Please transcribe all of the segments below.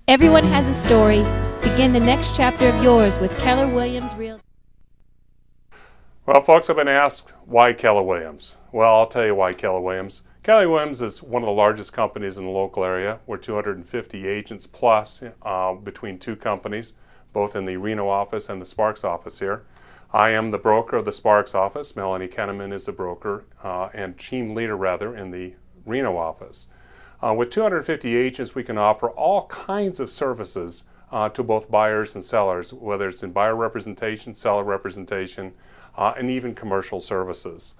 Everyone has a story. Begin the next chapter of yours with Keller Williams Realty. Well, folks have been asked, why Keller Williams? Well, I'll tell you why Keller Williams. Keller Williams is one of the largest companies in the local area. We're 250 agents plus between two companies, both in the Reno office and the Sparks office here. I am the broker of the Sparks office. Melanie Kenneman is the broker and team leader, rather, in the Reno office. With 250 agents, we can offer all kinds of services to both buyers and sellers, whether it's in buyer representation, seller representation, and even commercial services.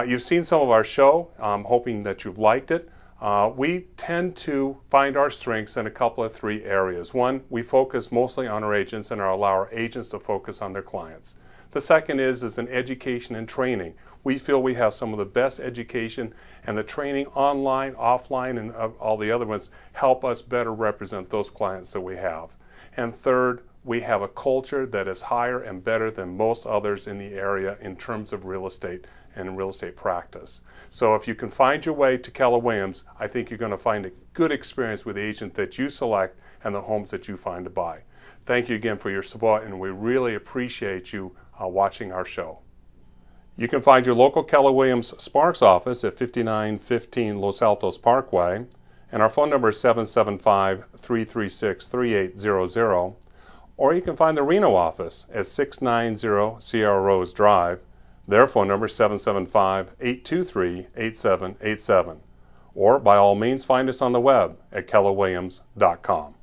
You've seen some of our show. I'm hoping that you've liked it. We tend to find our strengths in a couple of three areas. One, we focus mostly on our agents and allow our agents to focus on their clients. The second is in education and training. We feel we have some of the best education, and the training online, offline, and all the other ones help us better represent those clients that we have. And third, we have a culture that is higher and better than most others in the area in terms of real estate and real estate practice. So if you can find your way to Keller Williams, I think you're going to find a good experience with the agent that you select and the homes that you find to buy. Thank you again for your support, and we really appreciate you watching our show. You can find your local Keller Williams Sparks office at 5915 Los Altos Parkway, and our phone number is 775-336-3800, or you can find the Reno office at 690 Sierra Rose Drive. Their phone number is 775-823-8787, or by all means find us on the web at kellerwilliams.com.